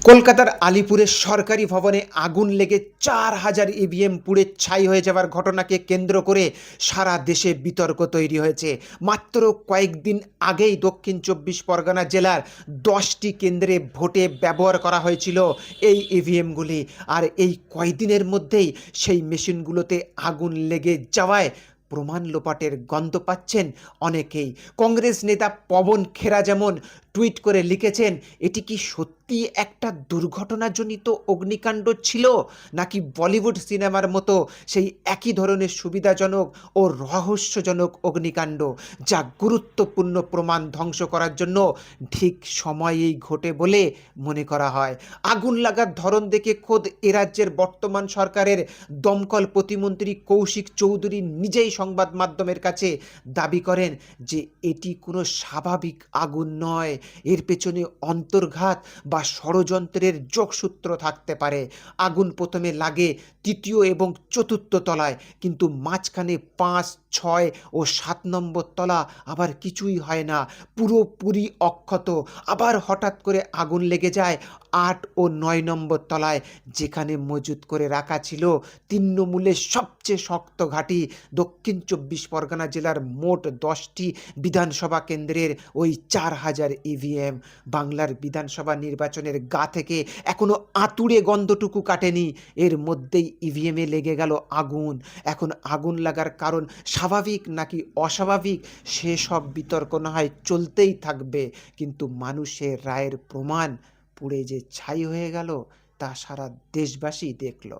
কলকাতার আলিপুরের সরকারি ভবনে আগুন লেগে ৪,০০০ ইভিএম পুড়ে ছাই হয়ে যাওয়ার ঘটনাকে কেন্দ্র করে সারা দেশে বিতর্ক তৈরি হয়েছে। মাত্র কয়েকদিন আগেই দক্ষিণ ২৪ পরগনা জেলার ১০টি কেন্দ্রে ভোটে ব্যবহার করা হয়েছিল এই ইভিএমগুলি। আর এই কয়েকদিনের মধ্যেই সেই মেশিনগুলোতে আগুন লেগে যাওয়ায় প্রমাণ লোপাটের গন্ধ পাচ্ছেন অনেকেই। কংগ্রেস নেতা পবন খেরা যেমন টুইট করে লিখেছেন, এটি কি সত্যি একটা দুর্ঘটনাজনিত অগ্নিকাণ্ড ছিল, নাকি বলিউড সিনেমার মতো সেই একই ধরনের সুবিধাজনক ও রহস্যজনক অগ্নিকাণ্ড, যা গুরুত্বপূর্ণ প্রমাণ ধ্বংস করার জন্য ঠিক সময়েই ঘটে বলে মনে করা হয়। আগুন লাগার ধরন দেখে খোদ এ রাজ্যের বর্তমান সরকারের দমকল প্রতিমন্ত্রী কৌশিক চৌধুরী নিজেই সংবাদ মাধ্যমের কাছে দাবি করেন যে এটি কোনো স্বাভাবিক আগুন নয়, এর পেছনে অন্তর্ঘাত বা ষড়যন্ত্রের যোগসূত্র থাকতে পারে। আগুন প্রথমে লাগে তৃতীয় এবং চতুর্থ তলায়, কিন্তু মাঝখানে ৫, ৬ ও ৭ নম্বর তলা আবার কিছুই হয় না, পুরোপুরি অক্ষত। আবার হঠাৎ করে আগুন লেগে যায় ৮ ও ৯ নম্বর তলায়, যেখানে মজুত করে রাখা ছিল তৃণমূলের সবচেয়ে শক্ত ঘাঁটি দক্ষিণ ২৪ পরগনা জেলার মোট ১০টি বিধানসভা কেন্দ্রের ওই ৪,০০০ ইভিএম। বাংলার বিধানসভা নির্বাচনের গা থেকে এখনো আঁতুড়ে গন্ধটুকু কাটেনি, এর মধ্যেই ইভিএমে লেগে গেল আগুন। এখন আগুন লাগার কারণ স্বাভাবিক নাকি অস্বাভাবিক সেসব বিতর্ক না হয় চলতেই থাকবে, কিন্তু মানুষের রায়ের প্রমাণ পুড়ে যে ছাই হয়ে গেল তা সারা দেশবাসী দেখল।